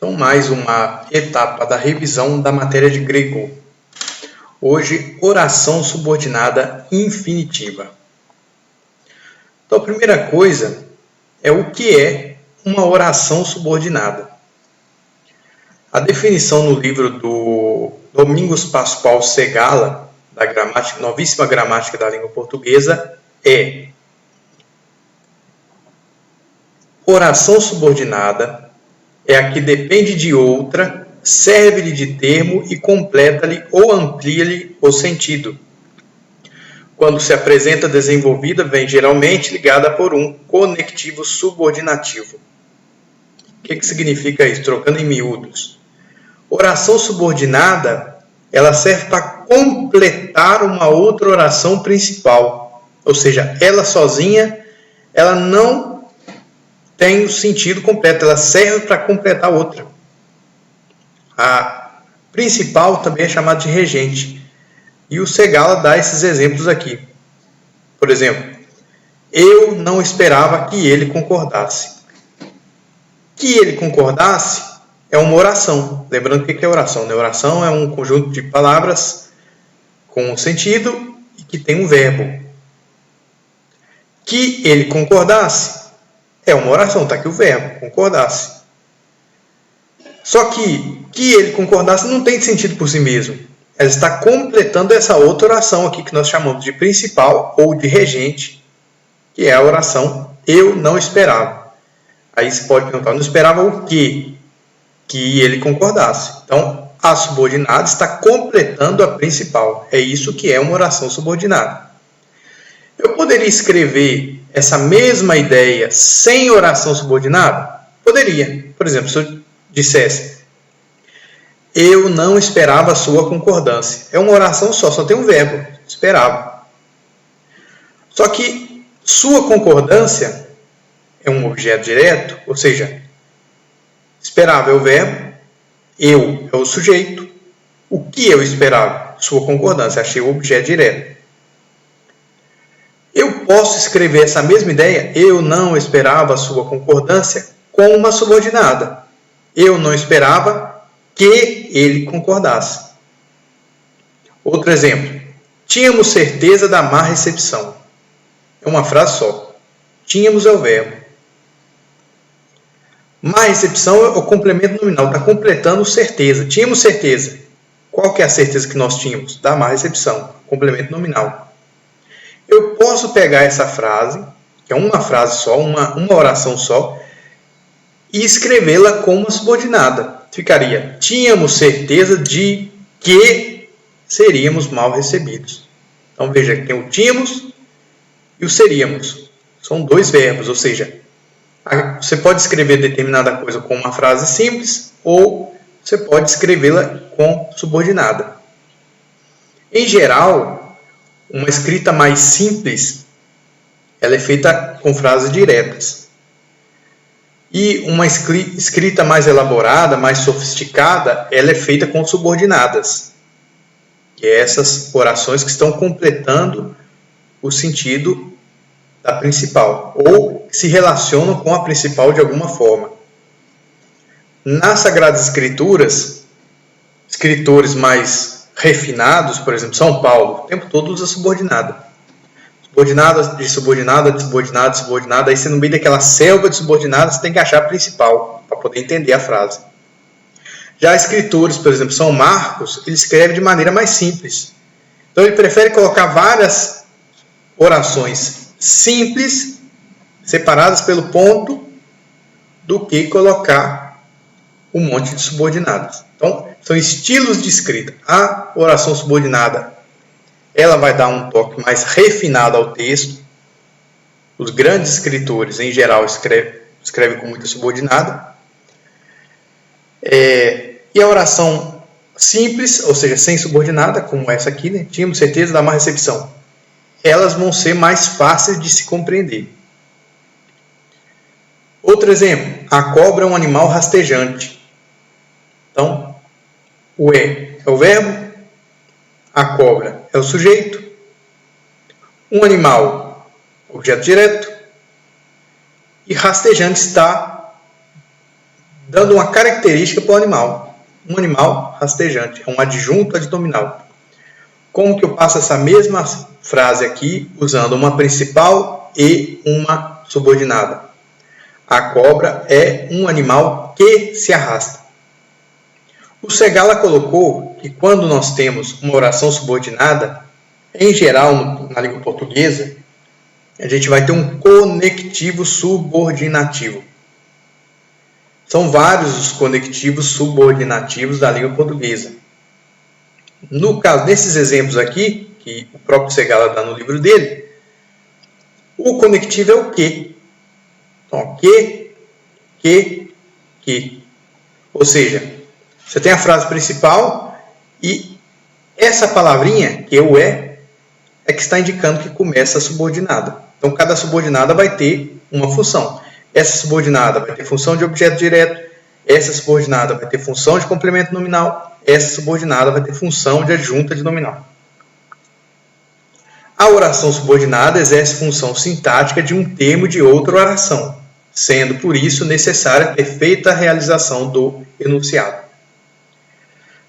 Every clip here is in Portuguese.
Então, mais uma etapa da revisão da matéria de grego. Hoje, oração subordinada infinitiva. Então, a primeira coisa é o que é uma oração subordinada. A definição no livro do Domingos Pascoal Segala, da gramática, Novíssima Gramática da Língua Portuguesa, é: oração subordinada é a que depende de outra, serve-lhe de termo e completa-lhe ou amplia-lhe o sentido. Quando se apresenta desenvolvida, vem geralmente ligada por um conectivo subordinativo. O que significa isso? Trocando em miúdos. Oração subordinada, ela serve para completar uma outra oração principal. Ou seja, ela sozinha, ela não tem o sentido completo, ela serve para completar outra. A principal também é chamada de regente. E o Segala dá esses exemplos aqui. Por exemplo, eu não esperava que ele concordasse. Que ele concordasse é uma oração. Lembrando o que é oração, né? Oração é um conjunto de palavras com sentido e que tem um verbo. Que ele concordasse é uma oração, está aqui o verbo, concordasse. Só que ele concordasse não tem sentido por si mesmo. Ela está completando essa outra oração aqui que nós chamamos de principal ou de regente, que é a oração eu não esperava. Aí você pode perguntar, não esperava o quê? Que ele concordasse. Então, a subordinada está completando a principal. É isso que é uma oração subordinada. Eu poderia escrever essa mesma ideia sem oração subordinada? Poderia. Por exemplo, se eu dissesse eu não esperava a sua concordância. É uma oração só tem um verbo, esperava. Só que sua concordância é um objeto direto, ou seja, esperava é o verbo, eu é o sujeito. O que eu esperava? Sua concordância, achei o objeto direto. Eu posso escrever essa mesma ideia, eu não esperava a sua concordância, com uma subordinada. Eu não esperava que ele concordasse. Outro exemplo. Tínhamos certeza da má recepção. É uma frase só. Tínhamos é o verbo. Má recepção é o complemento nominal. Está completando certeza. Tínhamos certeza. Qual que é a certeza que nós tínhamos? Da má recepção. Complemento nominal. Eu posso pegar essa frase, que é uma frase só, uma oração só, e escrevê-la como uma subordinada. Ficaria, tínhamos certeza de que seríamos mal recebidos. Então veja que tem o tínhamos e o seríamos. São dois verbos, ou seja, você pode escrever determinada coisa com uma frase simples ou você pode escrevê-la com subordinada. Em geral, uma escrita mais simples, ela é feita com frases diretas. E uma escrita mais elaborada, mais sofisticada, ela é feita com subordinadas. Que é essas orações que estão completando o sentido da principal, ou que se relacionam com a principal de alguma forma. Nas Sagradas Escrituras, escritores mais refinados, por exemplo, São Paulo, o tempo todo usa subordinada. Subordinada, de subordinada, de subordinada, de subordinada. Aí você, no meio daquela selva de subordinadas, você tem que achar a principal para poder entender a frase. Já escritores, por exemplo, São Marcos, ele escreve de maneira mais simples. Então ele prefere colocar várias orações simples, separadas pelo ponto, do que colocar um monte de subordinadas. Então, são estilos de escrita. A oração subordinada, ela vai dar um toque mais refinado ao texto. Os grandes escritores, em geral, escrevem com muita subordinada. E a oração simples, ou seja, sem subordinada, como essa aqui, né? Tínhamos certeza da má recepção. Elas vão ser mais fáceis de se compreender. Outro exemplo. A cobra é um animal rastejante. Então, o é o verbo. A cobra é o sujeito. Um animal, objeto direto. E rastejante está dando uma característica para o animal. Um animal rastejante, é um adjunto adnominal. Como que eu passo essa mesma frase aqui usando uma principal e uma subordinada? A cobra é um animal que se arrasta. O Segala colocou que quando nós temos uma oração subordinada, em geral na língua portuguesa, a gente vai ter um conectivo subordinativo. São vários os conectivos subordinativos da língua portuguesa. No caso desses exemplos aqui, que o próprio Segala dá no livro dele, o conectivo é o que. Então, que. Ou seja, você tem a frase principal e essa palavrinha, que o é que está indicando que começa a subordinada. Então, cada subordinada vai ter uma função. Essa subordinada vai ter função de objeto direto, essa subordinada vai ter função de complemento nominal, essa subordinada vai ter função de adjunta adnominal. A oração subordinada exerce função sintática de um termo de outra oração, sendo por isso necessária a perfeita realização do enunciado.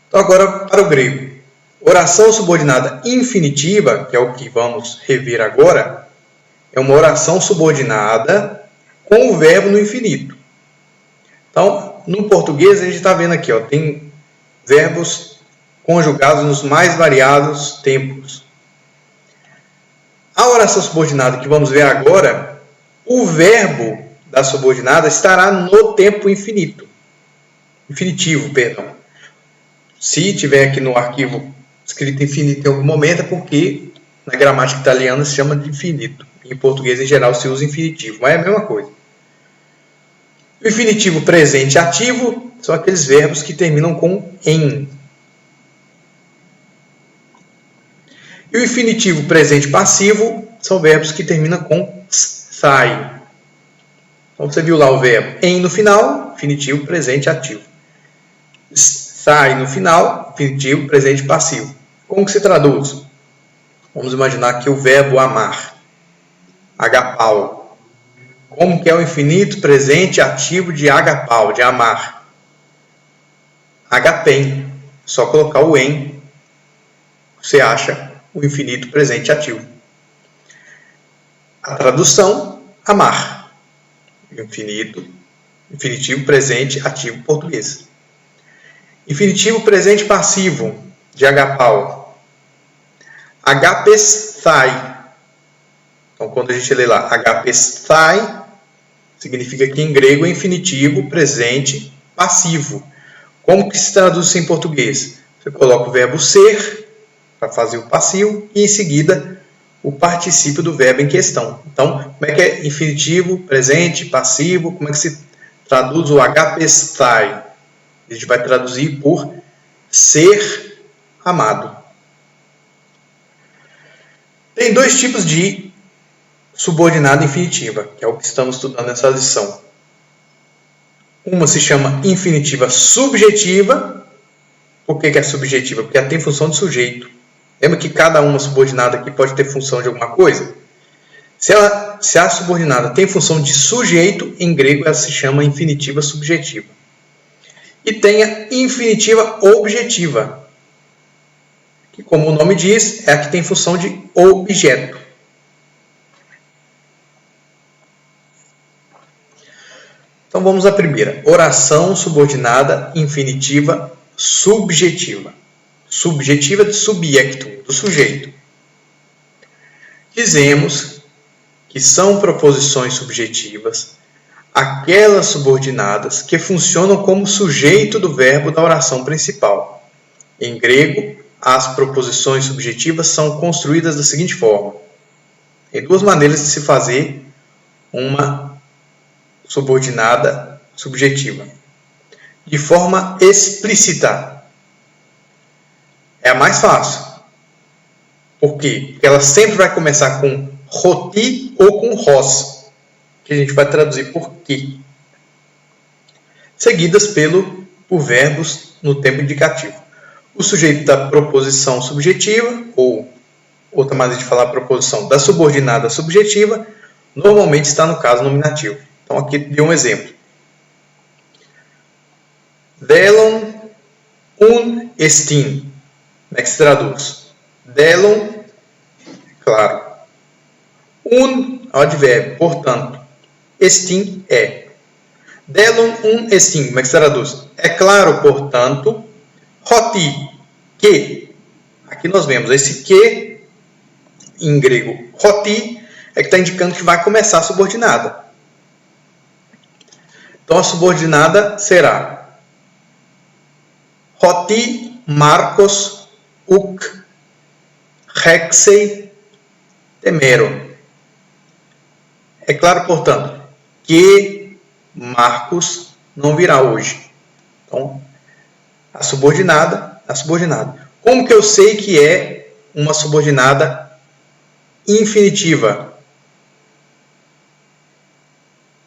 Então, agora para o grego. Oração subordinada infinitiva, que é o que vamos rever agora, é uma oração subordinada com o verbo no infinito. Então, no português, a gente está vendo aqui, tem verbos conjugados nos mais variados tempos. A oração subordinada que vamos ver agora, o verbo da subordinada estará no tempo infinito. Infinitivo, perdão. Se tiver aqui no arquivo escrito infinito em algum momento, é porque na gramática italiana se chama de infinito. Em português, em geral, se usa infinitivo, mas é a mesma coisa. O infinitivo presente ativo são aqueles verbos que terminam com em. E o infinitivo presente passivo são verbos que terminam com sai. Então, você viu lá o verbo em no final, infinitivo presente ativo. Sai no final, infinitivo presente passivo. Como que se traduz? Vamos imaginar aqui o verbo amar. Agapau. Como que é o infinito presente ativo de agapau, de amar? Agapem. Só colocar o em, você acha o infinito presente ativo. A tradução, amar. Infinitivo presente ativo português. Infinitivo presente passivo de agapau. Agapestai. Então, quando a gente lê lá agapestai, significa que em grego é infinitivo presente passivo. Como que se traduz isso em português? Você coloca o verbo ser para fazer o passivo e em seguida o particípio do verbo em questão. Então, como é que é infinitivo presente passivo? Como é que se traduz o agapestai? A gente vai traduzir por ser amado. Tem dois tipos de subordinada infinitiva, que é o que estamos estudando nessa lição. Uma se chama infinitiva subjetiva. Por que é subjetiva? Porque ela tem função de sujeito. Lembra que cada uma subordinada aqui pode ter função de alguma coisa? Se a subordinada tem função de sujeito, em grego ela se chama infinitiva subjetiva. E tem a infinitiva objetiva, que, como o nome diz, é a que tem função de objeto. Então vamos à primeira. Oração subordinada infinitiva subjetiva. Subjetiva de subjecto, do sujeito. Dizemos que são proposições subjetivas aquelas subordinadas que funcionam como sujeito do verbo da oração principal. Em grego, as proposições subjetivas são construídas da seguinte forma. Tem duas maneiras de se fazer uma subordinada subjetiva. De forma explícita. É a mais fácil. Por quê? Porque ela sempre vai começar com roti ou com ros, que a gente vai traduzir por que. Seguidas por verbos no tempo indicativo. O sujeito da proposição subjetiva, ou outra maneira de falar proposição da subordinada subjetiva, normalmente está no caso nominativo. Então aqui deu um exemplo. Delon un estim. Como é que se traduz? Delon, claro. Un, advérbio, portanto. Estim é. Delon un estim. Como é que se traduz? É claro, portanto. Hoti, que. Aqui nós vemos esse que, em grego, hoti, é que está indicando que vai começar a subordinada. Então, a subordinada será hoti Marcos uk hexei temeron. É claro, portanto, que Marcos não virá hoje. Então, a subordinada. Como que eu sei que é uma subordinada infinitiva?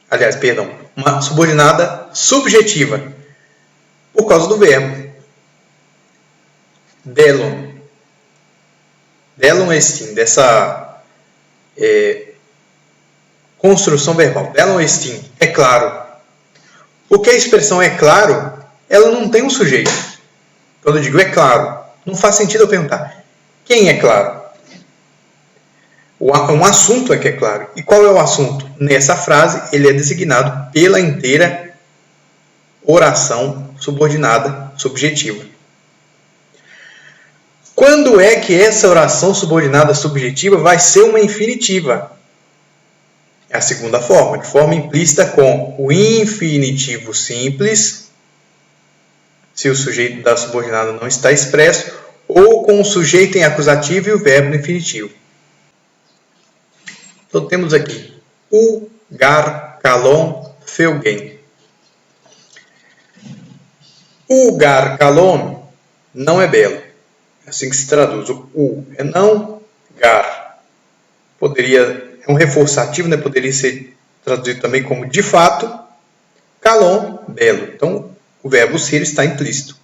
Aliás, perdão, uma subordinada subjetiva. Por causa do verbo. Delon. Delon estim, dessa construção verbal. Delon estim, é claro. Porque a expressão é claro, ela não tem um sujeito. Quando eu digo é claro, não faz sentido eu perguntar quem é claro. Um assunto é que é claro. E qual é o assunto? Nessa frase, ele é designado pela inteira oração subordinada subjetiva. Quando é que essa oração subordinada subjetiva vai ser uma infinitiva? É a segunda forma, de forma implícita com o infinitivo simples, se o sujeito da subordinada não está expresso, ou com o sujeito em acusativo e o verbo no infinitivo. Então temos aqui o, gar, kalon, feugen. O gar, kalon não é belo. É assim que se traduz. O u é não, gar. É um reforçativo, né? Poderia ser traduzido também como de fato. Kalon, belo. Então, o verbo ser está implícito.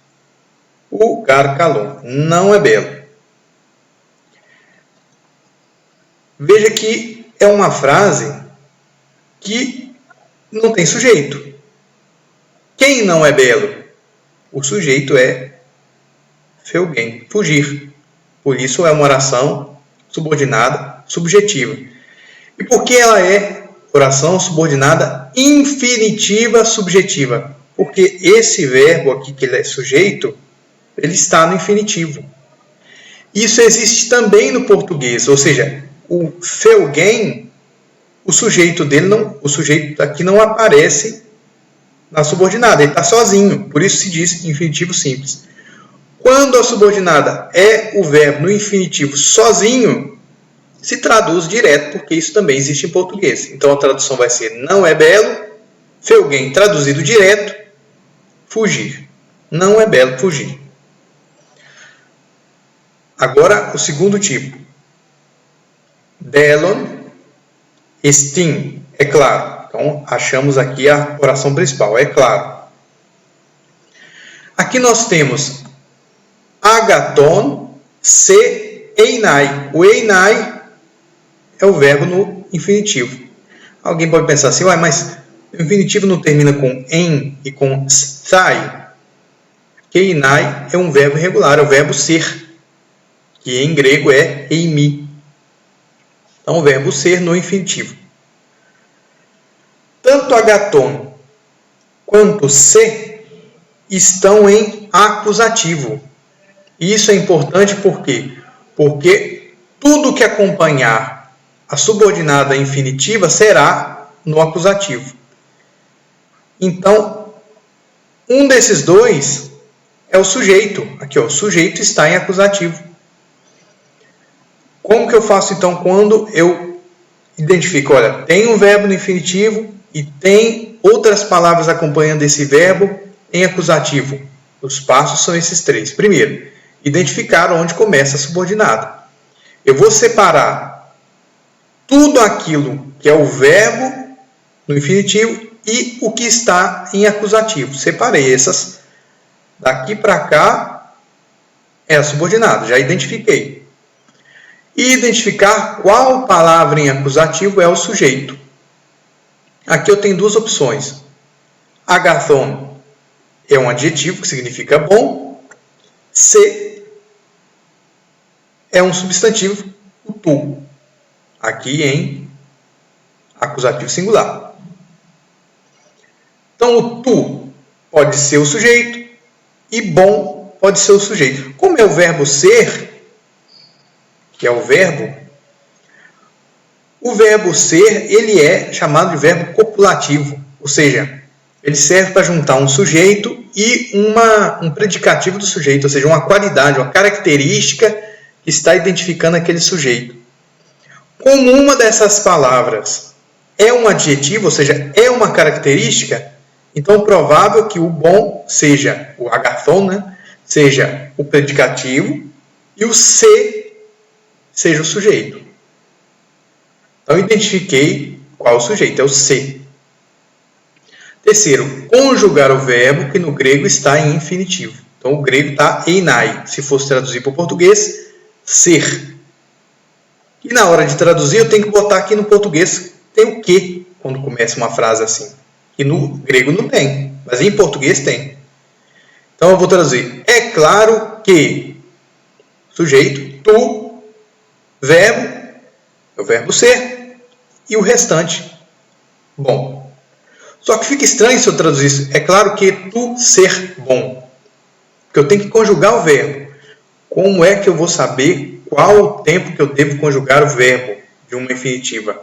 O gar, kalon não é belo. Veja que é uma frase que não tem sujeito. Quem não é belo? O sujeito é feugen, fugir. Por isso é uma oração subordinada subjetiva. E por que ela é oração subordinada infinitiva subjetiva? Porque esse verbo aqui, que ele é sujeito, ele está no infinitivo. Isso existe também no português, ou seja, o feugen, o sujeito aqui não aparece na subordinada, ele está sozinho, por isso se diz infinitivo simples. Quando a subordinada é o verbo no infinitivo sozinho, se traduz direto, porque isso também existe em português. Então a tradução vai ser não é belo, feugen, traduzido direto, fugir. Não é belo, fugir. Agora o segundo tipo. Delon estim, é claro. Então achamos aqui a oração principal, é claro. Aqui nós temos agaton, se, einai. O einai é o verbo no infinitivo. Alguém pode pensar assim, mas o infinitivo não termina com en e com stai? Que einai é um verbo irregular, é o verbo ser, que em grego é eimi. Então, o verbo ser no infinitivo. Tanto agaton quanto se estão em acusativo. E isso é importante por quê? Porque tudo que acompanhar a subordinada infinitiva será no acusativo. Então, um desses dois é o sujeito. Aqui, ó, o sujeito está em acusativo. Como que eu faço, então, quando eu identifico? Olha, tem um verbo no infinitivo e tem outras palavras acompanhando esse verbo em acusativo. Os passos são esses três. Primeiro, identificar onde começa a subordinada. Eu vou separar tudo aquilo que é o verbo no infinitivo e o que está em acusativo. Separei essas. Daqui para cá é a subordinada, já identifiquei. E identificar qual palavra em acusativo é o sujeito. Aqui eu tenho duas opções. Agathon é um adjetivo que significa bom. Ser é um substantivo, o tu, aqui em acusativo singular. Então, o tu pode ser o sujeito e bom pode ser o sujeito. Como é o verbo ser, que é o verbo ser, ele é chamado de verbo copulativo, ou seja, ele serve para juntar um sujeito e um predicativo do sujeito, ou seja, uma qualidade, uma característica que está identificando aquele sujeito. Como uma dessas palavras é um adjetivo, ou seja, é uma característica, então é provável que o bom seja o agathon, né? Seja o predicativo e o ser seja o sujeito. Então, identifiquei qual é o sujeito, é o ser. Terceiro, conjugar o verbo que no grego está em infinitivo. Então, o grego está einai. Se fosse traduzir para o português, ser. E na hora de traduzir, eu tenho que botar aqui no português, tem o que quando começa uma frase assim. E no grego não tem, mas em português tem. Então, eu vou traduzir. É claro que sujeito, tu, verbo, é o verbo ser, e o restante, bom. Só que fica estranho se eu traduzir isso. É claro que tu ser bom. Porque eu tenho que conjugar o verbo. Como é que eu vou saber qual o tempo que eu devo conjugar o verbo de uma infinitiva?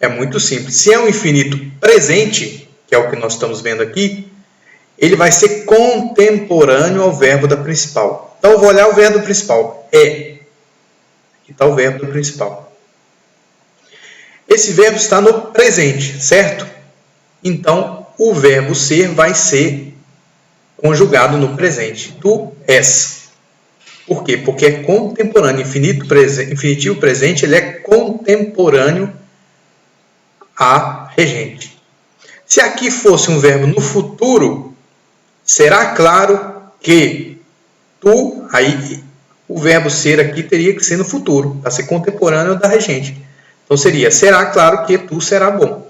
É muito simples. Se é um infinito presente, que é o que nós estamos vendo aqui, ele vai ser contemporâneo ao verbo da principal. Então, eu vou olhar o verbo principal. É. Aqui está o verbo do principal. Esse verbo está no presente, certo? Então, o verbo ser vai ser conjugado no presente. Tu és. Por quê? Porque é contemporâneo. Infinitivo presente, ele é contemporâneo a regente. Se aqui fosse um verbo no futuro, será claro que tu, aí o verbo ser aqui teria que ser no futuro, para ser contemporâneo da regente. Então seria, será claro que tu será bom.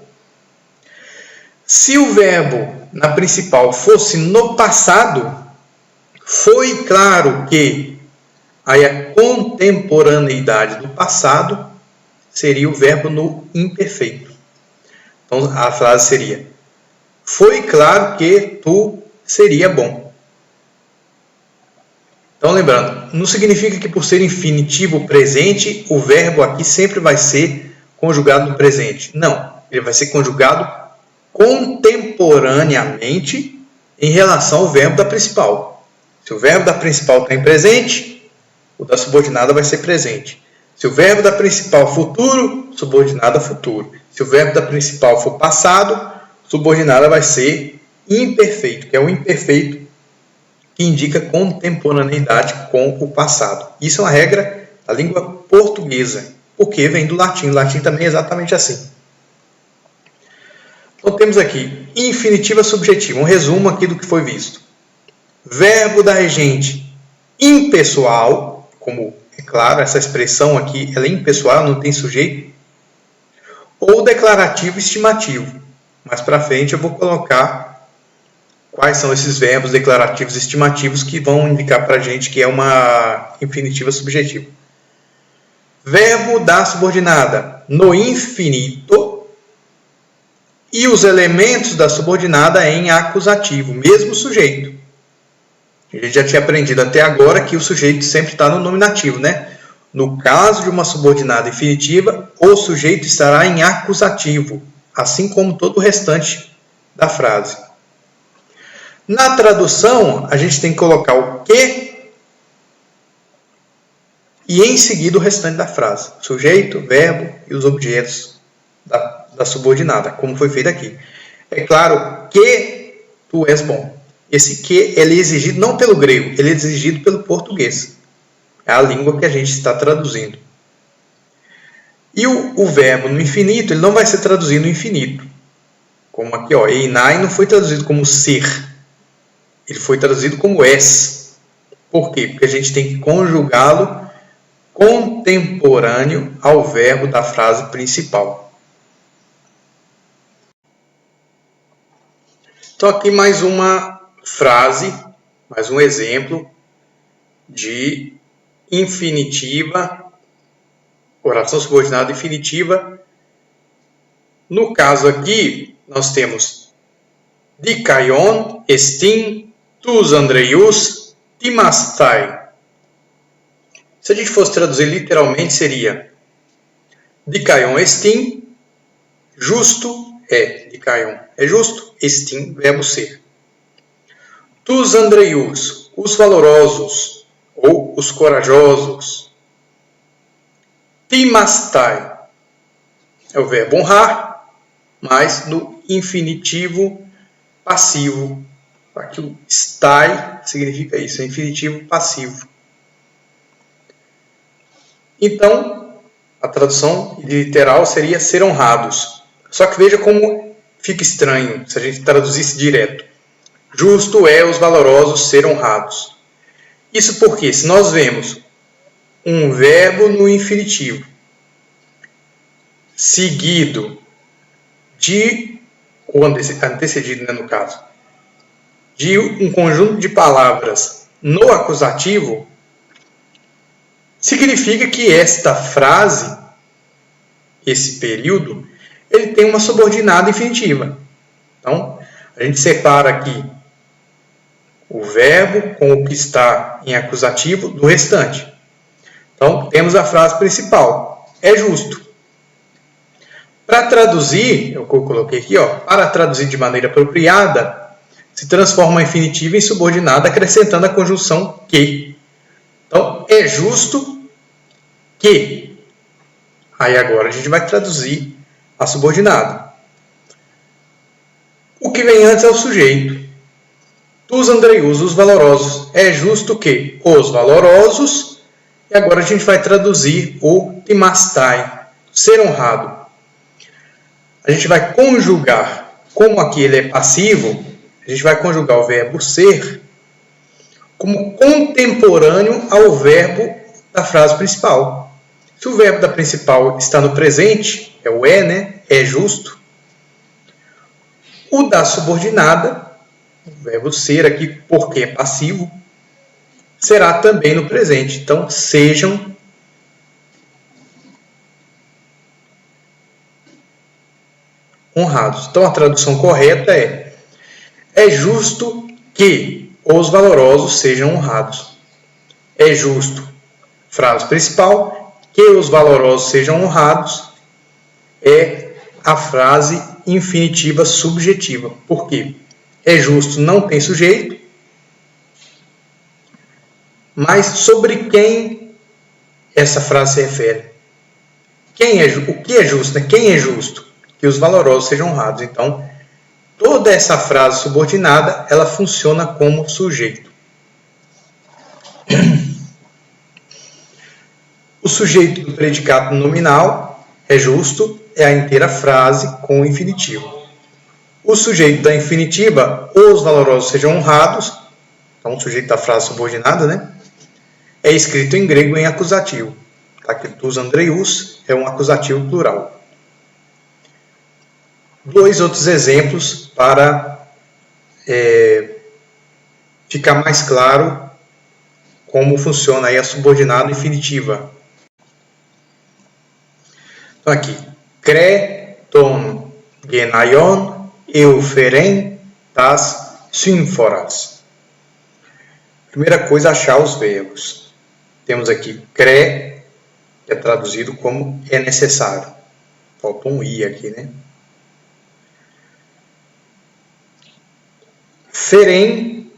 Se o verbo na principal fosse no passado, foi claro que aí a contemporaneidade do passado seria o verbo no imperfeito. Então a frase seria, foi claro que tu seria bom. Então lembrando, não significa que por ser infinitivo presente, o verbo aqui sempre vai ser conjugado no presente. Não, ele vai ser conjugado contemporaneamente em relação ao verbo da principal. Se o verbo da principal está em presente, o da subordinada vai ser presente. Se o verbo da principal futuro, subordinada futuro. Se o verbo da principal for passado, subordinada vai ser imperfeito, que é o imperfeito que indica contemporaneidade com o passado. Isso é uma regra da língua portuguesa, porque vem do latim. O latim também é exatamente assim. Então temos aqui infinitiva subjetiva, um resumo aqui do que foi visto. Verbo da regente impessoal, como é claro, essa expressão aqui ela é impessoal, não tem sujeito, ou declarativo estimativo. Mais para frente eu vou colocar quais são esses verbos declarativos estimativos que vão indicar para a gente que é uma infinitiva subjetiva. Verbo da subordinada no infinito e os elementos da subordinada em acusativo, mesmo sujeito. A gente já tinha aprendido até agora que o sujeito sempre está no nominativo, né? No caso de uma subordinada infinitiva, o sujeito estará em acusativo, assim como todo o restante da frase. Na tradução, a gente tem que colocar o que e em seguida o restante da frase. Sujeito, verbo e os objetos da subordinada, como foi feito aqui. É claro que tu és bom. Esse que ele é exigido não pelo grego, ele é exigido pelo português. É a língua que a gente está traduzindo. E o verbo no infinito, ele não vai ser traduzido no infinito. Como aqui, ó, einai não foi traduzido como ser. Ele foi traduzido como és. Por quê? Porque a gente tem que conjugá-lo contemporâneo ao verbo da frase principal. Então aqui mais uma frase, mais um exemplo de infinitiva, oração subordinada infinitiva. No caso aqui, nós temos dikaion estin tous Andreius timastai. Se a gente fosse traduzir literalmente, seria dikaion estin, justo é, dikaion é justo, estin, verbo ser. Tous Andreius, os valorosos, ou os corajosos. Timastai é o verbo honrar, mas no infinitivo passivo. Aqui o stai significa isso, é infinitivo passivo. Então, a tradução literal seria ser honrados. Só que veja como fica estranho se a gente traduzisse direto. Justo é os valorosos ser honrados. Isso porque, se nós vemos um verbo no infinitivo seguido de, ou antecedido, né, no caso, de um conjunto de palavras no acusativo, significa que esta frase, esse período, ele tem uma subordinada infinitiva. Então, a gente separa aqui o verbo com o que está em acusativo do restante. Então, temos a frase principal, é justo. Para traduzir, eu coloquei aqui, para traduzir de maneira apropriada, se transforma a infinitiva em subordinada, acrescentando a conjunção que. Então, é justo que. Aí agora a gente vai traduzir a subordinada. O que vem antes é o sujeito. Tous Andreius, os valorosos. É justo que os valorosos. E agora a gente vai traduzir o timastai, ser honrado. A gente vai conjugar, como aqui ele é passivo, a gente vai conjugar o verbo ser como contemporâneo ao verbo da frase principal. Se o verbo da principal está no presente, é o é, né? É justo. O da subordinada, o verbo ser aqui, porque é passivo, será também no presente. Então, sejam honrados. Então, a tradução correta é justo que os valorosos sejam honrados. É justo, frase principal, que os valorosos sejam honrados, é a frase infinitiva subjetiva. Por quê? É justo, não tem sujeito, mas sobre quem essa frase se refere? O que é justo? Né? Quem é justo? Que os valorosos sejam honrados. Então, toda essa frase subordinada, ela funciona como sujeito. O sujeito do predicado nominal é justo, é a inteira frase com o infinitivo. O sujeito da infinitiva, os valorosos sejam honrados, então o sujeito da frase subordinada, né? É escrito em grego em acusativo. Aqui, tous Andreius é um acusativo plural. Dois outros exemplos para ficar mais claro como funciona aí a subordinada infinitiva. Então aqui, kre ton genaion euferen tas symforas. Primeira coisa, achar os verbos. Temos aqui kre, que é traduzido como é necessário. Falta um i aqui, né? Feren,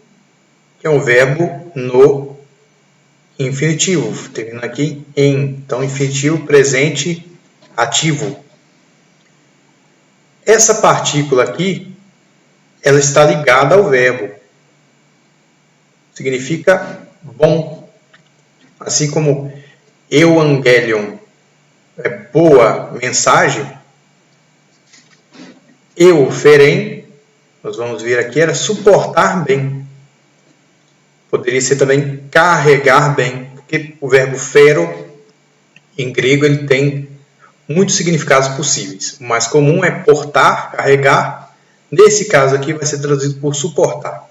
que é um verbo no infinitivo, termina aqui em. Então, infinitivo presente ativo. Essa partícula aqui, ela está ligada ao verbo. Significa bom. Assim como euangelion é boa mensagem, euferen, nós vamos ver aqui, era suportar bem. Poderia ser também carregar bem, porque o verbo fero, em grego, ele tem muitos significados possíveis. O mais comum é portar, carregar. Nesse caso aqui vai ser traduzido por suportar.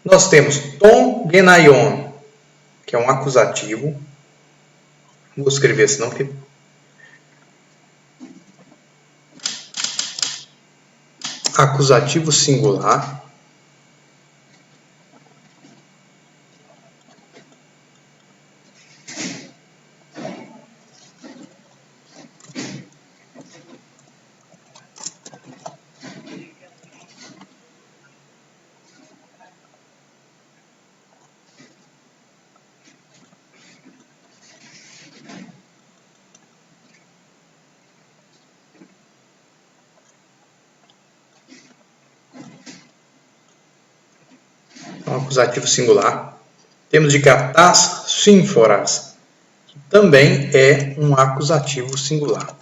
Nós temos ton genaion, que é um acusativo. Vou escrever senão porque... acusativo singular. Um acusativo singular. Temos de katás sínforas, que também é um acusativo singular.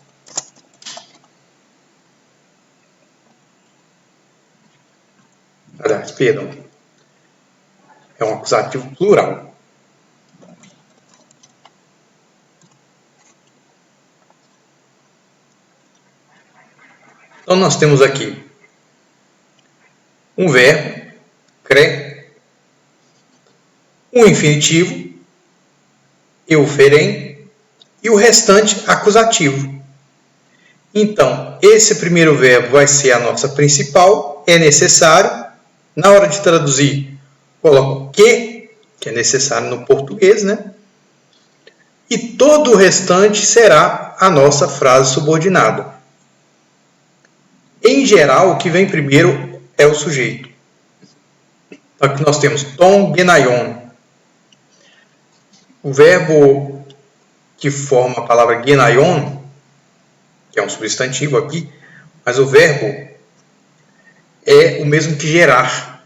Aliás, perdão. É um acusativo plural. Então, nós temos aqui um verbo, cre, um infinitivo, euferem, e o restante acusativo. Então, esse primeiro verbo vai ser a nossa principal, é necessário. Na hora de traduzir, coloco que é necessário no português, né? E todo o restante será a nossa frase subordinada. Em geral, o que vem primeiro é o sujeito. Então, aqui nós temos ton genaion. O verbo que forma a palavra genaion, que é um substantivo aqui, mas o verbo é o mesmo que gerar.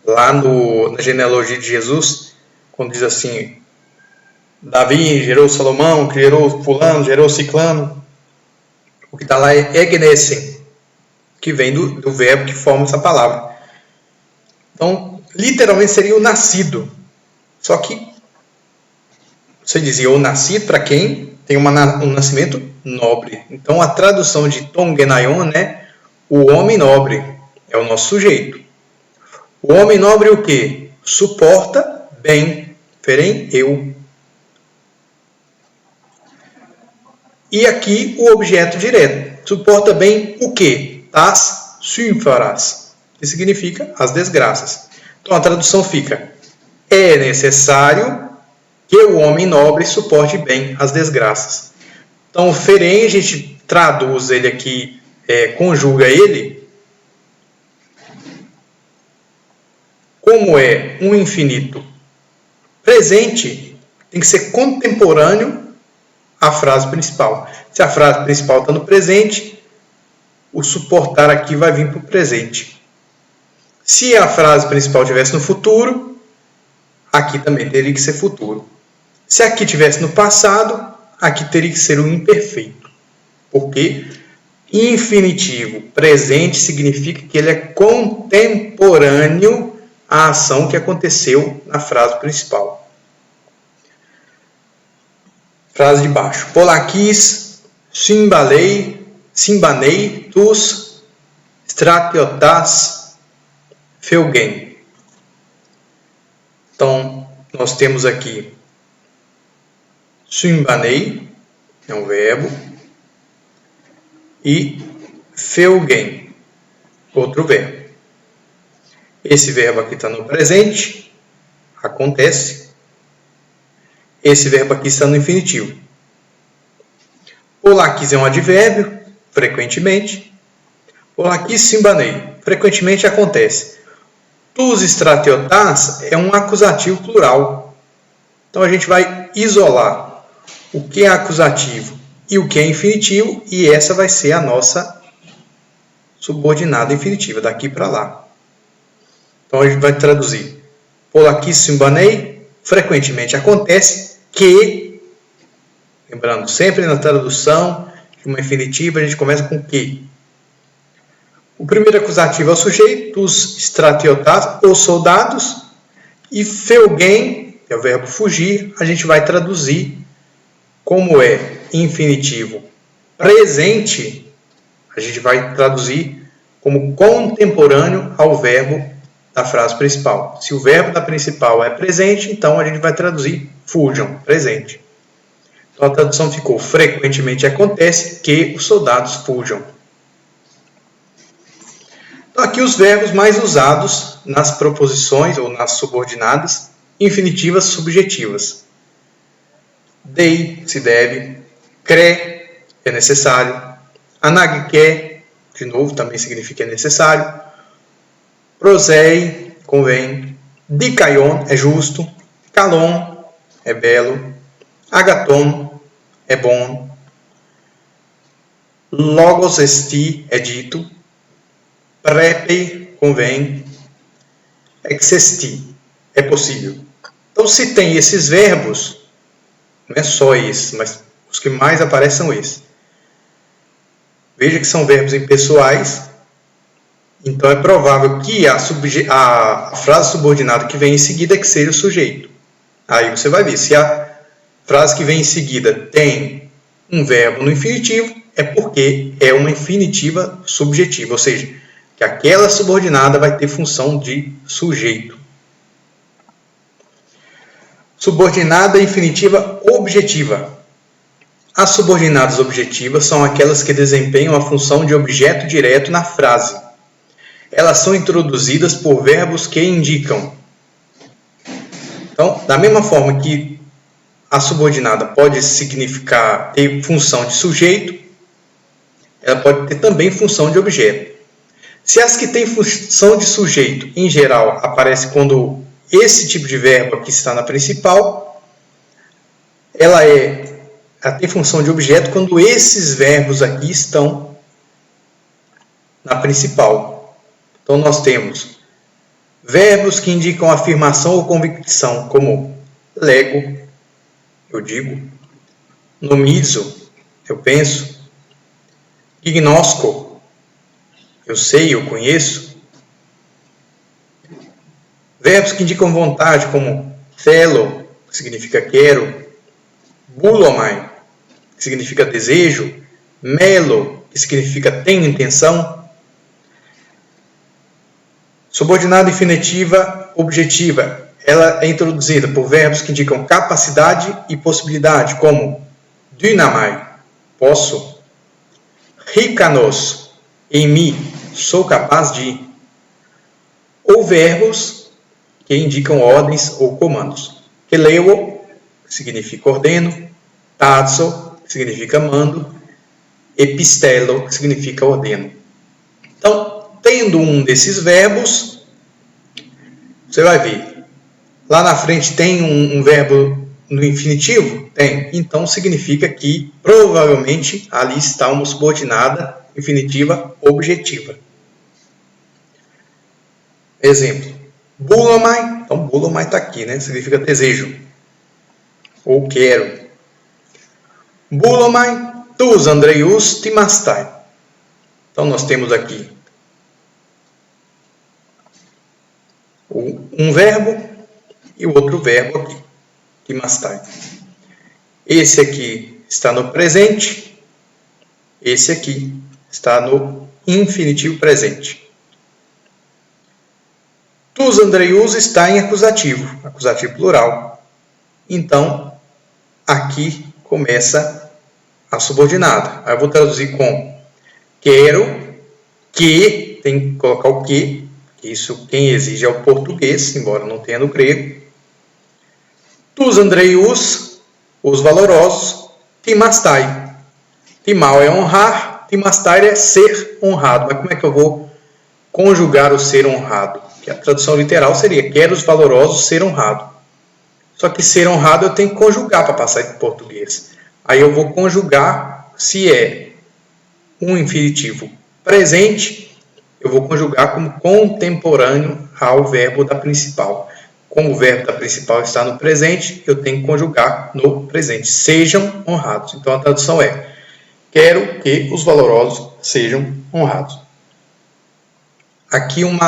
Lá na genealogia de Jesus, quando diz assim, Davi gerou Salomão, que gerou fulano, gerou ciclano, o que está lá é egnesen, que vem do verbo que forma essa palavra. Então, literalmente seria o nascido. Só que você dizia o nascido para quem tem um nascimento nobre. Então, a tradução de ton genaion, né? O homem nobre é o nosso sujeito. O homem nobre o quê? Suporta bem. Ferem eu. E aqui o objeto direto. Suporta bem o quê? As sínforas. Que significa as desgraças. Então a tradução fica: é necessário que o homem nobre suporte bem as desgraças. Então o ferem, a gente traduz ele aqui, conjuga ele. Como é um infinito presente, tem que ser contemporâneo à frase principal. Se a frase principal está no presente, o suportar aqui vai vir para o presente. Se a frase principal estivesse no futuro, aqui também teria que ser futuro. Se aqui estivesse no passado, aqui teria que ser o imperfeito. Porque infinitivo presente significa que ele é contemporâneo à ação que aconteceu na frase principal. Frase de baixo. Polakis symbanei tus stratiotas pheugen. Então, nós temos aqui symbanei, é um verbo, e pheugen, outro verbo. Esse verbo aqui está no presente, acontece. Esse verbo aqui está no infinitivo. Polakis é um advérbio, frequentemente. Polakis symbanei, frequentemente acontece. Tus stratiotas é um acusativo plural. Então a gente vai isolar o que é acusativo e o que é infinitivo, e essa vai ser a nossa subordinada infinitiva, daqui para lá. Então a gente vai traduzir. Polakis symbanei, frequentemente acontece que, lembrando sempre na tradução de uma infinitiva, a gente começa com que. O primeiro acusativo é o sujeito, os stratiotas, os soldados, e pheugen, que é o verbo fugir, a gente vai traduzir como é infinitivo presente, a gente vai traduzir como contemporâneo ao verbo da frase principal. Se o verbo da principal é presente, então a gente vai traduzir fujam, presente. Então a tradução ficou: frequentemente acontece que os soldados fujam. Então aqui os verbos mais usados nas proposições ou nas subordinadas infinitivas subjetivas. Dei, se deve. Cre, é necessário. Anagke, de novo, também significa necessário. Prosei, convém. Dikaion, é justo. Kalon, é belo. Agaton, é bom. Logos esti, é dito. Prepe, convém. Exesti, é possível. Então, se tem esses verbos, não é só esse, mas os que mais aparecem são esses. Veja que são verbos impessoais, então é provável que a frase subordinada que vem em seguida é que seja o sujeito. Aí você vai ver, se a frase que vem em seguida tem um verbo no infinitivo, é porque é uma infinitiva subjetiva, ou seja, que aquela subordinada vai ter função de sujeito. Subordinada infinitiva objetiva. As subordinadas objetivas são aquelas que desempenham a função de objeto direto na frase. Elas são introduzidas por verbos que indicam. Então, da mesma forma que a subordinada pode significar ter função de sujeito, ela pode ter também função de objeto. Se as que têm função de sujeito, em geral, aparece quando esse tipo de verbo aqui está na principal, ela tem função de objeto quando esses verbos aqui estão na principal. Então, nós temos verbos que indicam afirmação ou convicção, como lego, eu digo, nomizo, eu penso, gnosco, eu sei, eu conheço. Verbos que indicam vontade, como θέλω, que significa quero, bulomai, que significa desejo, melo, que significa tenho intenção. Subordinada infinitiva objetiva, ela é introduzida por verbos que indicam capacidade e possibilidade, como dynamai, posso, rikanos, em mim, sou capaz de, ou verbos que indicam ordens ou comandos. Keleo, que significa ordeno, tazo, que significa mando, epistelo, que significa ordeno. Então, tendo um desses verbos, você vai ver, lá na frente tem um verbo no infinitivo? Tem. Então, significa que, provavelmente, ali está uma subordinada infinitiva objetiva. Exemplo. Bulomai. Então, bulomai está aqui, né? Significa desejo. Ou quero. Bulomai, tus Andreius timastai. Então, nós temos aqui um verbo e o outro verbo aqui. Timastai. Esse aqui está no presente. Esse aqui está no infinitivo presente. Tus Andreius está em acusativo plural. Então, aqui começa a subordinada. Aí eu vou traduzir com quero, que, tem que colocar o que, isso quem exige é o português, embora não tenha no grego. Tus Andreius, os valorosos, timastai. Timau é honrar, timastai é ser honrado. Mas como é que eu vou conjugar o ser honrado? Que a tradução literal seria quero os valorosos ser honrado. Só que ser honrado eu tenho que conjugar para passar em português. Aí eu vou conjugar, se é um infinitivo presente, eu vou conjugar como contemporâneo ao verbo da principal. Como o verbo da principal está no presente, eu tenho que conjugar no presente. Sejam honrados. Então a tradução é: quero que os valorosos sejam honrados. Aqui um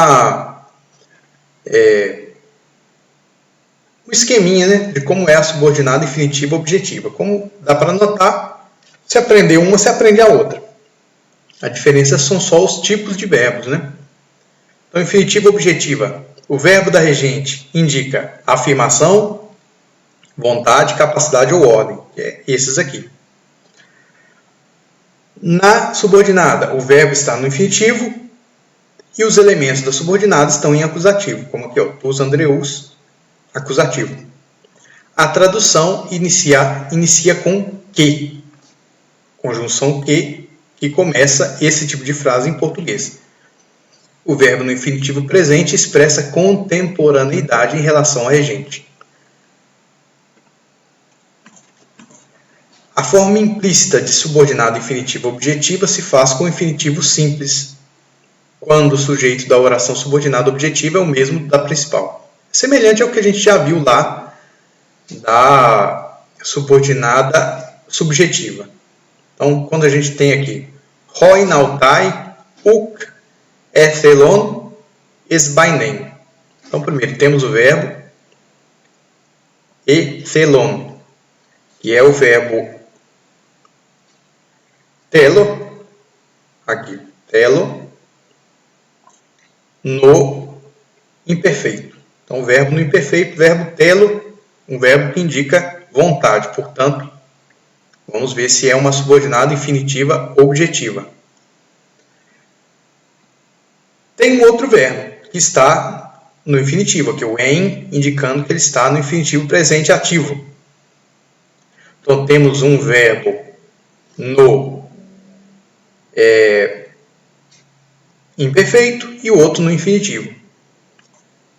esqueminha, né, de como é a subordinada infinitiva objetiva. Como dá para notar, se aprender uma, se aprende a outra. A diferença são só os tipos de verbos, né? Então, infinitiva objetiva o verbo da regente indica afirmação, vontade, capacidade ou ordem. Que é esses aqui. Na subordinada, o verbo está no infinitivo e os elementos da subordinada estão em acusativo, como aqui, ó, tus Andreus, acusativo. A tradução inicia com que, conjunção que começa esse tipo de frase em português. O verbo no infinitivo presente expressa contemporaneidade em relação ao regente. A forma implícita de subordinado infinitivo objetiva se faz com o infinitivo simples, quando o sujeito da oração subordinada objetiva é o mesmo da principal. Semelhante ao que a gente já viu lá da subordinada subjetiva. Então, quando a gente tem aqui Hoi nautai uk ethelon esbainen. Então, primeiro temos o verbo ethelon, que é o verbo telo, aqui, telo, no imperfeito. Então, o verbo no imperfeito, verbo telo, um verbo que indica vontade. Portanto, vamos ver se é uma subordinada infinitiva objetiva. Tem um outro verbo que está no infinitivo, aqui o em, indicando que ele está no infinitivo presente ativo. Então, temos um verbo no imperfeito e o outro no infinitivo.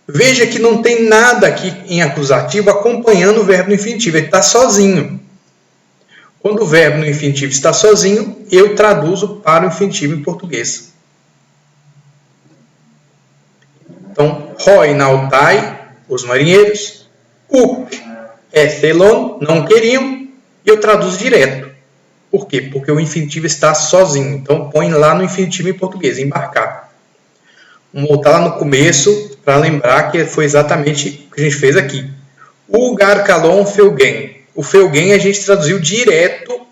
Veja que não tem nada aqui em acusativo acompanhando o verbo no infinitivo, ele está sozinho. Quando o verbo no infinitivo está sozinho, eu traduzo para o infinitivo em português. Então, Hoi nautai, os marinheiros, uk ethelon, não queriam, e eu traduzo direto. Por quê? Porque o infinitivo está sozinho. Então, põe lá no infinitivo em português, embarcar. Vamos voltar lá no começo para lembrar que foi exatamente o que a gente fez aqui. O garkalon feugen. O feugen a gente traduziu direto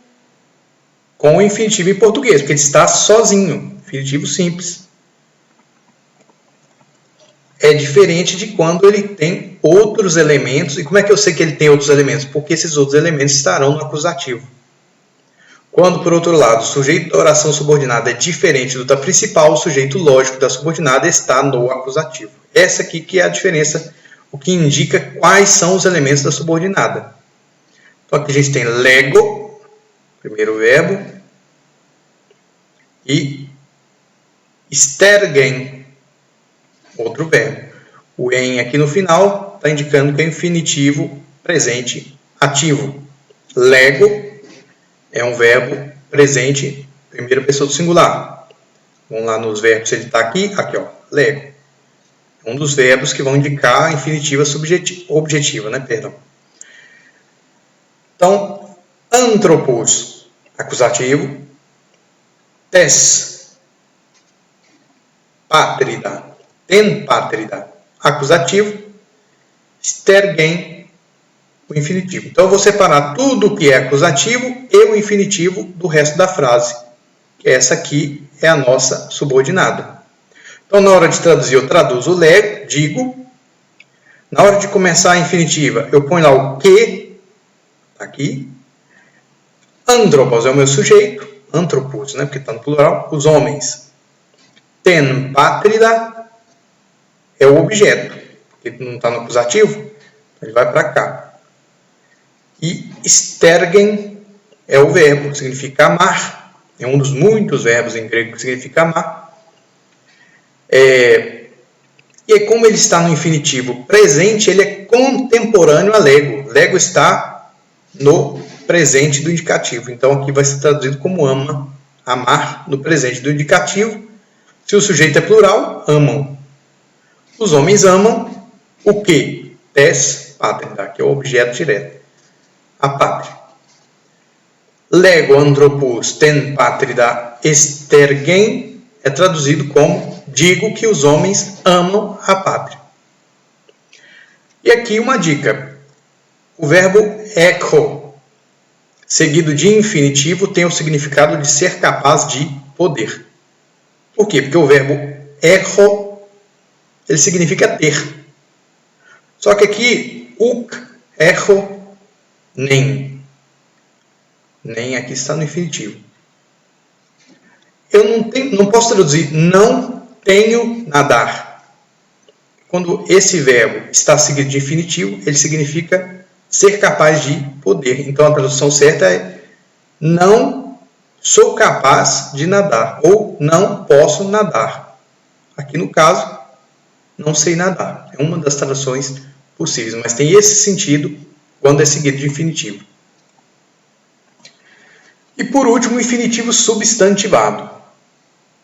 com o infinitivo em português, porque ele está sozinho. Infinitivo simples. É diferente de quando ele tem outros elementos. E como é que eu sei que ele tem outros elementos? Porque esses outros elementos estarão no acusativo. Quando, por outro lado, o sujeito da oração subordinada é diferente do da principal, o sujeito lógico da subordinada está no acusativo. Essa aqui que é a diferença, o que indica quais são os elementos da subordinada. Então, aqui a gente tem lego, primeiro verbo, e stergen, outro verbo. O em aqui no final está indicando que é infinitivo presente ativo. Lego é um verbo presente, primeira pessoa do singular. Vamos lá nos verbos, ele está aqui, ó, lego. É um dos verbos que vão indicar a infinitiva objetiva, né? Perdão. Então, anthropos, acusativo. Tes, pátrida, ten pátrida, acusativo. Stergen, o infinitivo. Então, eu vou separar tudo que é acusativo e o infinitivo do resto da frase. Que essa aqui é a nossa subordinada. Então, na hora de traduzir, eu traduzo o lego, digo. Na hora de começar a infinitiva, eu ponho lá o que, aqui. Andropos é o meu sujeito, anthropos, né, porque está no plural, os homens. Ten pátrida é o objeto, porque não está no acusativo, ele vai para cá. E stergen é o verbo, que significa amar. É um dos muitos verbos em grego que significa amar. E como ele está no infinitivo presente, ele é contemporâneo a lego. Lego está no presente do indicativo. Então, aqui vai ser traduzido como ama, amar, no presente do indicativo. Se o sujeito é plural, amam. Os homens amam o que? Tes pátrida, que é o objeto direto. A pátria. Lego anthropos ten pátrida stergen é traduzido como digo que os homens amam a pátria. E aqui uma dica. O verbo echo, seguido de infinitivo, tem o significado de ser capaz de poder. Por quê? Porque o verbo echo ele significa ter. Só que aqui, uk, erro, nem. Nem aqui está no infinitivo. Eu não posso traduzir não tenho nadar. Quando esse verbo está seguido de infinitivo, ele significa ser capaz de poder. Então a tradução certa é não sou capaz de nadar ou não posso nadar. Aqui no caso, não sei nadar. É uma das traduções possíveis, mas tem esse sentido quando é seguido de infinitivo. E por último, o infinitivo substantivado.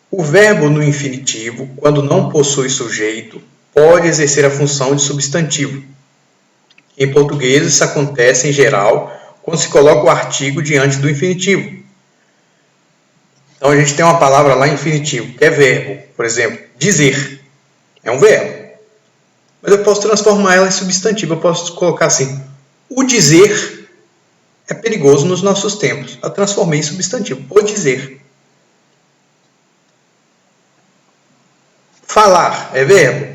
O verbo no infinitivo, quando não possui sujeito, pode exercer a função de substantivo. Em português, isso acontece, em geral, quando se coloca o artigo diante do infinitivo. Então, a gente tem uma palavra lá infinitivo, que é verbo. Por exemplo, dizer. É um verbo. Mas eu posso transformar ela em substantivo. Eu posso colocar assim, o dizer é perigoso nos nossos tempos. Eu transformei em substantivo, o dizer. Falar é verbo.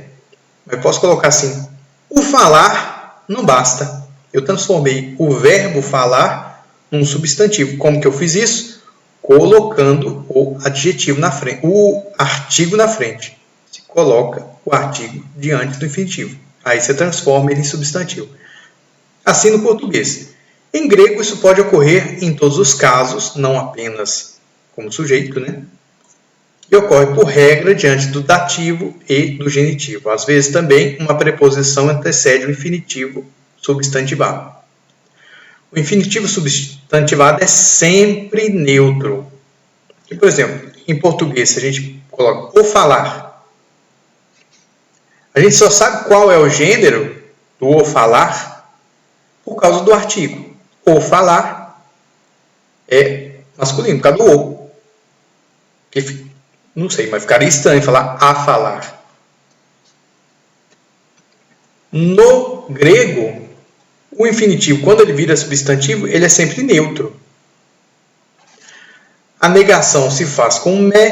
Eu posso colocar assim, o falar não basta. Eu transformei o verbo falar num substantivo. Como que eu fiz isso? Colocando o adjetivo na frente, o artigo na frente. Se coloca o artigo diante do infinitivo. Aí você transforma ele em substantivo. Assim no português. Em grego isso pode ocorrer em todos os casos, não apenas como sujeito, né? E ocorre por regra diante do dativo e do genitivo. Às vezes também uma preposição antecede o infinitivo substantivado. O infinitivo substantivado é sempre neutro. E, por exemplo, em português, se a gente coloca o falar, a gente só sabe qual é o gênero do o falar por causa do artigo. O falar é masculino, por causa do o. Não sei, mas ficaria estranho falar a falar. No grego, o infinitivo, quando ele vira substantivo, ele é sempre neutro. A negação se faz com me,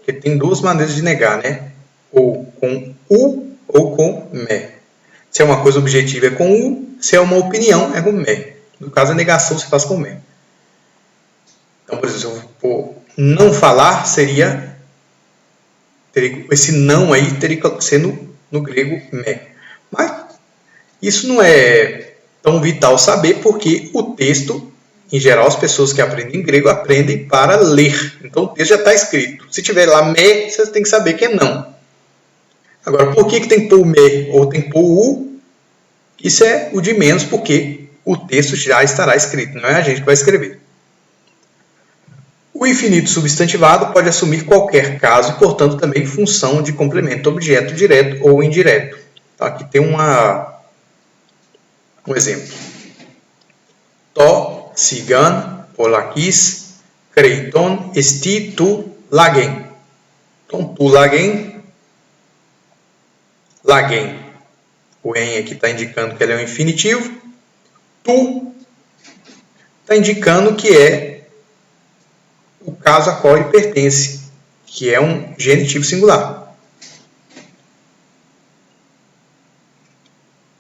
que tem duas maneiras de negar, né? Ou com u ou com me. Se é uma coisa objetiva é com u, se é uma opinião é com me. No caso, a negação se faz com me. Então, por exemplo, se eu for não falar, esse não aí teria que ser no grego me. Mas isso não é tão vital saber, porque o texto, em geral, as pessoas que aprendem grego aprendem para ler. Então o texto já está escrito. Se tiver lá me, você tem que saber que é não. Agora, por que tem que pôr me ou tem que pôr u? Isso é o de menos, porque o texto já estará escrito, não é a gente que vai escrever. O infinito substantivado pode assumir qualquer caso e, portanto, também função de complemento objeto direto ou indireto. Então, aqui tem um exemplo. To, sigan, polakis, kreiton, esti, tu, lagen. Então, tu, lagen, lagen. O en aqui está indicando que ele é um infinitivo. Tu está indicando que é o caso a qual ele pertence, que é um genitivo singular.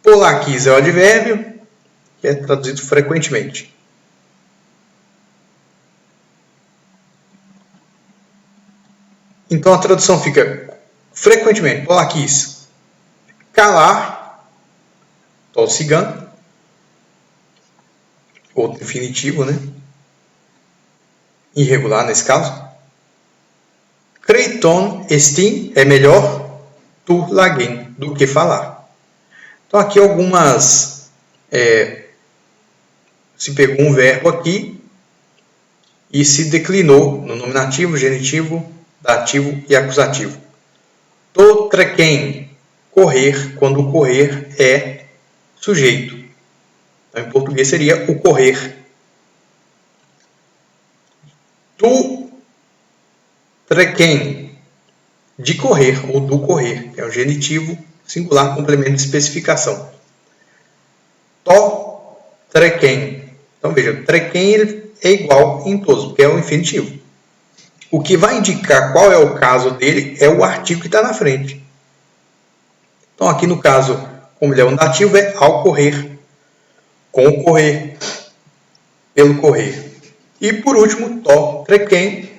Polakis é o advérbio, que é traduzido frequentemente. Então a tradução fica frequentemente, polakis, calar, tolsigan, outro infinitivo, né? Irregular nesse caso. Kreiton estin é melhor tu lagen do que falar. Então aqui algumas se pegou um verbo aqui e se declinou no nominativo, genitivo, dativo e acusativo. To trequem, correr, quando o correr é sujeito. Então, em português seria o correr. Tu trequem, de correr ou do correr, que é o genitivo singular complemento de especificação. To trequem. Então veja, trequem é igual em todos, porque é o infinitivo. O que vai indicar qual é o caso dele é o artigo que está na frente. Então, aqui no caso, como ele é um dativo, é ao correr, com o correr, pelo correr. E por último, to, trequem,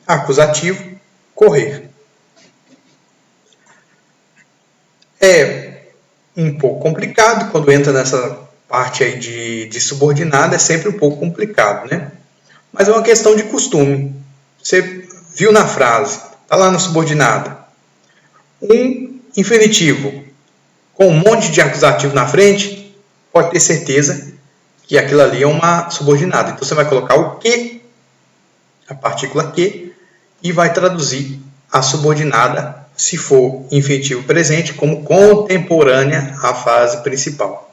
acusativo, correr. É um pouco complicado, quando entra nessa parte aí de subordinado, é sempre um pouco complicado, né? Mas é uma questão de costume. Você viu na frase, está lá na subordinada, um infinitivo com um monte de acusativo na frente, pode ter certeza que aquilo ali é uma subordinada. Então você vai colocar o que, a partícula que, e vai traduzir a subordinada, se for infinitivo presente, como contemporânea à frase principal.